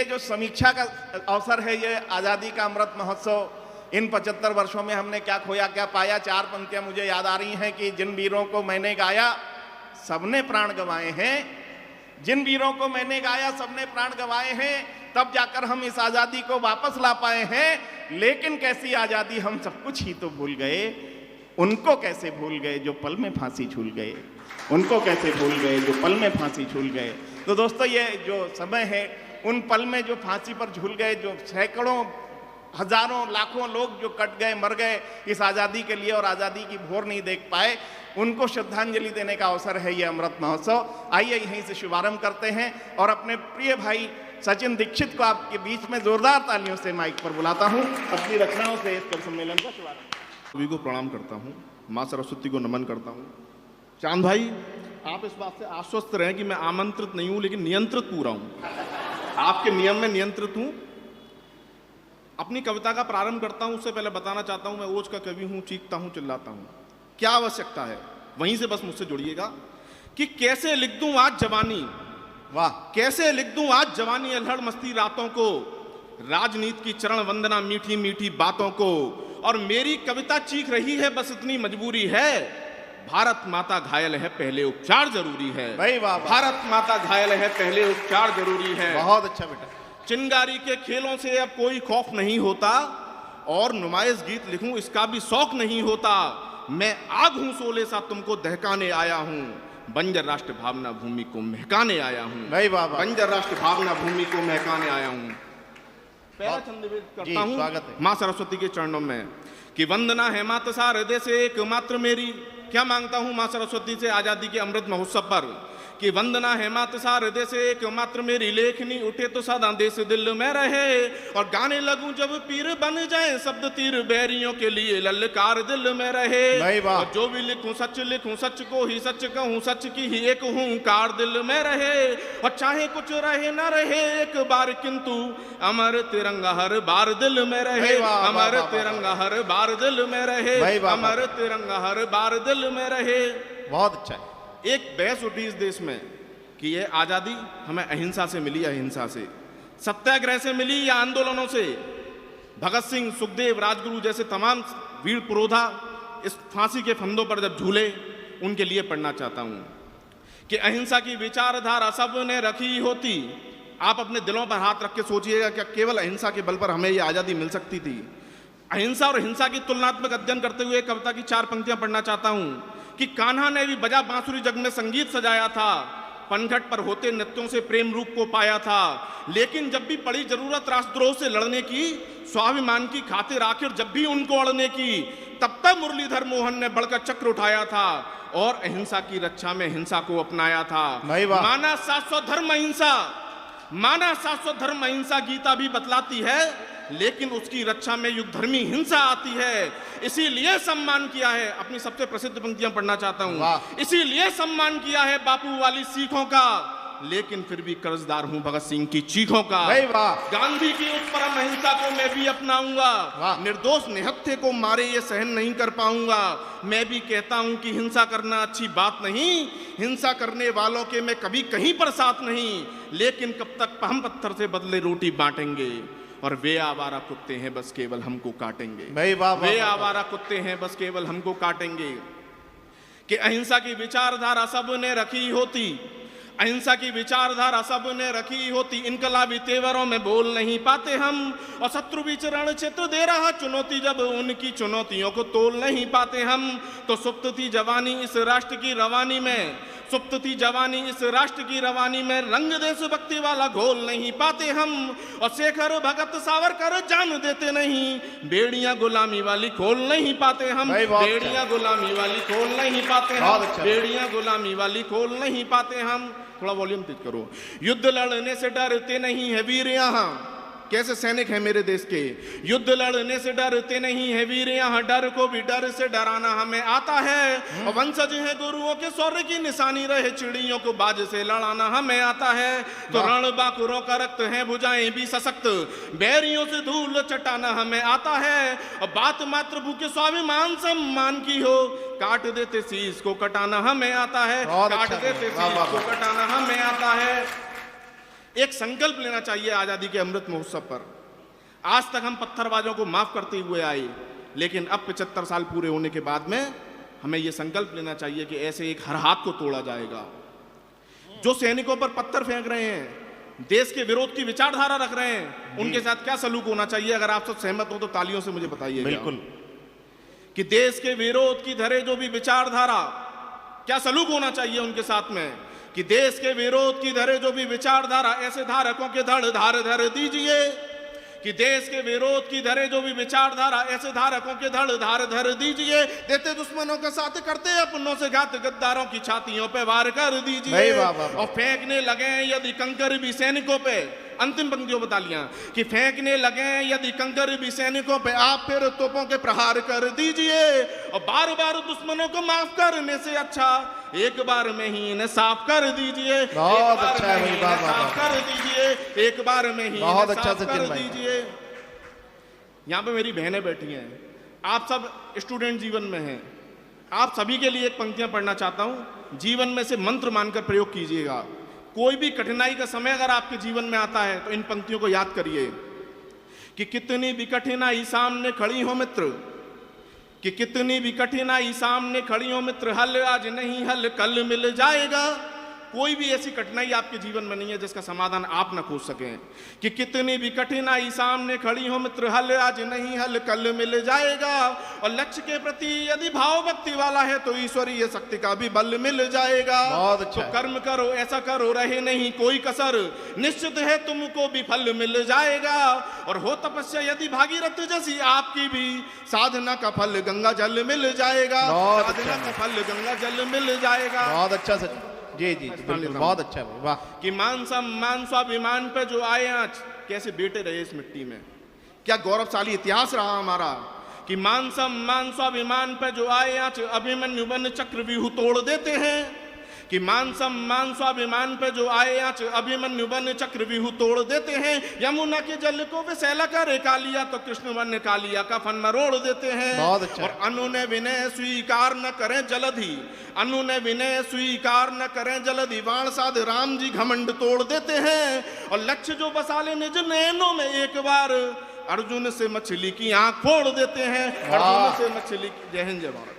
ये जो समीक्षा का अवसर है, ये आज़ादी का अमृत महोत्सव, इन 75 वर्षों में हमने क्या खोया क्या पाया। 4 पंक्तियां मुझे याद आ रही हैं कि जिन वीरों को मैंने गाया सबने प्राण गंवाए हैं, जिन वीरों को मैंने गाया सबने प्राण गंवाए हैं, तब जाकर हम इस आज़ादी को वापस ला पाए हैं। लेकिन कैसी आज़ादी, हम सब कुछ ही तो भूल गए। उनको कैसे भूल गए जो पल में फांसी झूल गए, उनको कैसे भूल गए जो पल में फांसी झूल गए। तो दोस्तों, ये जो समय है, उन पल में जो फांसी पर झूल गए, जो सैकड़ों हजारों लाखों लोग जो कट गए, मर गए इस आज़ादी के लिए और आज़ादी की भोर नहीं देख पाए, उनको श्रद्धांजलि देने का अवसर है ये अमृत महोत्सव। आइए यहीं से शुभारंभ करते हैं और अपने प्रिय भाई सचिन दीक्षित को आपके बीच में जोरदार तालियों से माइक पर बुलाता हूं, अपनी रचनाओं से इस कवि सम्मेलन का शुभारंभ। सभी को प्रणाम करता हूं, माँ सरस्वती को नमन करता हूं। चांद भाई, आप इस बात से आश्वस्त रहें कि मैं आमंत्रित नहीं हूं, लेकिन नियंत्रित पूरा हूं। आपके नियम में नियंत्रित हूं। अपनी कविता का प्रारंभ करता हूं, उससे पहले बताना चाहता हूं मैं ओज का कवि हूं, चीखता हूं, चिल्लाता हूं। क्या आवश्यकता है, वहीं से बस मुझसे जुड़िएगा कि कैसे लिख दूं आज जवानी, वाह, कैसे लिख दूं आज जवानी अल्हड़ मस्ती रातों को, राजनीति की चरण वंदना मीठी मीठी बातों को। और मेरी कविता चीख रही है, बस इतनी मजबूरी है, भारत माता घायल है, पहले उपचार जरूरी है। भाई वाह, भारत माता घायल है, पहले उपचार जरूरी है। बहुत अच्छा बेटा। चिंगारी के खेलों से अब कोई खौफ नहीं होता, और नुमाइश गीत लिखूं इसका भी शौक नहीं होता। मैं आग हूं शोले सा तुमको दहकाने आया हूं, बंजर राष्ट्र भावना भूमि को महकाने आया हूं। भाई वाह, बंजर राष्ट्र भावना भूमि को महकाने आया हूं। पहला छंद निवेदित करता हूं स्वागत है मां सरस्वती के चरणों में कि वंदना है माता सा हृदय से एकमात्र मेरी। क्या मांगता हूं मां सरस्वती से आजादी के अमृत महोत्सव पर कि वंदना है मात सा हृदय से एकमात्र मेरी, लेखनी उठे तो सदा देश दिल में रहे, और गाने लगूं जब पीर बन जाए शब्द तीर बैरियों के लिए ललकार दिल में रहे। और जो भी लिखूं सच को ही सच कहूं, सच की ही एक हूंकार दिल में रहे। और चाहे कुछ रहे न रहे एक बार, किंतु अमर तिरंगा हर बार दिल में रहे, अमर तिरंगा हर बार दिल में रहे, अमर तिरंगा हर बार दिल में रहे। बहुत अच्छा है। एक बहस उठी इस देश में कि ये आज़ादी हमें अहिंसा से मिली या हिंसा से, सत्याग्रह से मिली या आंदोलनों से। भगत सिंह, सुखदेव, राजगुरु जैसे तमाम वीर पुरोधा इस फांसी के फंदों पर जब झूले, उनके लिए पढ़ना चाहता हूं कि अहिंसा की विचारधारा सबने रखी होती। आप अपने दिलों पर हाथ रख के सोचिएगा, क्या केवल अहिंसा के बल पर हमें ये आज़ादी मिल सकती थी? अहिंसा और हिंसा की तुलनात्मक अध्ययन करते हुए कविता की 4 पंक्तियां पढ़ना चाहता हूं कि कान्हा ने भी बजा बांसुरी जग में संगीत सजाया था, पनघट पर होते नृत्यों से प्रेम रूप को पाया था। लेकिन जब भी पड़ी जरूरत राष्ट्रद्रोह से लड़ने की, स्वाभिमान की खातिर आखिर जब भी उनको अड़ने की, तब तक मुरलीधर मोहन ने बढ़कर चक्र उठाया था और अहिंसा की रक्षा में हिंसा को अपनाया था। माना शाश्वत धर्म अहिंसा, माना शाश्वत धर्म अहिंसा गीता भी बतलाती है, लेकिन उसकी रक्षा में युग धर्मी हिंसा आती है। इसीलिए सम्मान किया है, अपनी सबसे प्रसिद्ध पंक्तियां पढ़ना चाहता हूं, इसीलिए सम्मान किया है बापू वाली सीखों का, लेकिन फिर भी कर्जदार हूं भगत सिंह की चीखों का। गांधी की उस परम अहिंसा को मैं भी अपनाऊंगा, निर्दोष निहत्थे को मारे ये सहन नहीं कर पाऊंगा। मैं भी कहता हूं कि हिंसा करना अच्छी बात नहीं, हिंसा करने वालों के मैं कभी कहीं पर साथ नहीं, लेकिन कब तक हम पत्थर से बदले रोटी बांटेंगे, और वे आवारा कुत्ते हैं बस केवल हमको काटेंगे। वे आवारा कुत्ते हैं बस केवल हमको काटेंगे। कि अहिंसा की विचारधारा सबने रखी होती, अहिंसा की विचारधारा सबने रखी होती, इनकलाबी तेवरों में बोल नहीं पाते हम, और शत्रु विचरण क्षेत्र दे रहा चुनौती, जब उनकी चुनौतियों को तोल नहीं पाते हम। तो सुप्त थी जवानी इस राष्ट्र की रवानी में, सुप्त थी जवानी इस राष्ट्र की रवानी में, रंग देशभक्ति वाला घोल नहीं पाते हम, और शेखर भगत सावरकर जान देते नहीं, बेड़ियां गुलामी वाली खोल नहीं पाते हम, बेड़ियां गुलामी वाली खोल नहीं पाते हम, बेड़ियां गुलामी वाली खोल नहीं पाते हम। थोड़ा वॉल्यूम तेज करो। युद्ध लड़ने से डरते नहीं है वीर यहाँ, कैसे सैनिक है मेरे देश के, युद्ध लड़ने से डरते नहीं है वीर यहाँ, डर को भी डर से डराना हमें आता है, और वंशज है गुरुओं के शौर्य की निशानी रहे, चिड़ियों को बाज से लड़ाना हमें आता है। तो रण बाकुरों का रक्त है भुजाएं भी सशक्त, बैरियों से धूल चटाना हमें आता है, और बात मात्र भूखे स्वाभिमान सम्मान की हो, काट देते शीश को कटाना हमें आता है, काट देते शीश को कटाना हमें आता है। एक संकल्प लेना चाहिए आजादी के अमृत महोत्सव पर। आज तक हम पत्थरबाजों को माफ करते हुए आए, लेकिन अब 75 साल पूरे होने के बाद में हमें यह संकल्प लेना चाहिए कि ऐसे एक हर हाथ को तोड़ा जाएगा। जो सैनिकों पर पत्थर फेंक रहे हैं, देश के विरोध की विचारधारा रख रहे हैं, उनके साथ क्या सलूक होना चाहिए? अगर आप सब सहमत हो तो तालियों से मुझे बताइए। बिल्कुल। कि देश के विरोध की धरे जो भी विचारधारा, क्या सलूक होना चाहिए उनके साथ में? कि देश के विरोध की धरे जो भी विचारधारा, ऐसे धारकों के धड़ धार धर दीजिए। कि देश के विरोध की धरे जो भी विचारधारा, ऐसे धारकों के धड़ धार धर दीजिए। देते दुश्मनों का साथ, करते अपनों से घात, गद्दारों की छातियों पे वार कर दीजिए। और फेंकने लगे यदि कंकर भी सैनिकों पे, अंतिम पंक्तियों बता लिया कि फेंकने लगे यदि कंकर भी सैनिकों पे, आप फिर तोपों के प्रहार कर दीजिए। और बार बार दुश्मनों को माफ करने से अच्छा एक बार में ही इन्हें साफ कर दीजिए। बहुत अच्छा है भाई, वाह वाह साफ कर दीजिए, एक बार में ही बहुत इन्हें अच्छा साफ सचिन कर भाई। दीजिए। यहाँ पे मेरी बहनें बैठी हैं, आप सब स्टूडेंट जीवन में हैं, आप सभी के लिए एक पंक्तियां पढ़ना चाहता हूं, जीवन में से मंत्र मानकर प्रयोग कीजिएगा। कोई भी कठिनाई का समय अगर आपके जीवन में आता है तो इन पंक्तियों को याद करिए कि कितनी भी कठिनाई सामने खड़ी हो मित्र, कि कितनी भी कठिनाई सामने खड़ी हो मित्र, हल आज नहीं हल कल मिल जाएगा। कोई भी ऐसी कठिनाई आपके जीवन में नहीं है जिसका समाधान आप ना खोज सकें। कि कितनी भी कठिनाई सामने खड़ी हो मित्र, हल आज नहीं हल कल मिल जाएगा। और लक्ष्य के प्रति यदि भाव भक्ति वाला है तो ईश्वरीय शक्ति का भी बल मिल जाएगा। बहुत अच्छा तो कर्म करो ऐसा करो, रहे नहीं कोई कसर, निश्चित है तुमको भी फल मिल जाएगा। और हो तपस्या यदि भागीरथ जैसी, आपकी भी साधना का फल गंगा जल मिल जाएगा। साधना का फल गंगा जल मिल जाएगा। बहुत अच्छा सचिन जी जी जी, बिल्कुल बहुत अच्छा भाई, वाह। कि मान सम्मान स्वाभिमान पे जो आए आज, कैसे बेटे रहे इस मिट्टी में, क्या गौरवशाली इतिहास रहा हमारा। कि मान सम्मान स्वाभिमान पे जो आए आज, अभिमन्यु वन चक्रव्यूह तोड़ देते हैं। कि मान सम्मान स्वाभिमान पे जो आए आज, अभिमन्यु वन चक्रव्यूह तोड़ देते हैं। यमुना के जल को विषैला करे कालिया, तो कृष्ण वन कालिया का फन मरोड़ देते हैं। बहुत अच्छा। और अनु ने विनय स्वीकार न करें जलधि, अनु ने विनय स्वीकार न करें जलधि, बाण साध राम जी घमंड तोड़ देते हैं। और लक्ष्य जो बसा ले निज नैनों में, एक बार अर्जुन से मछली की आंख फोड़ देते हैं। अर्जुन से मछली की। जय हिंद जय भारत।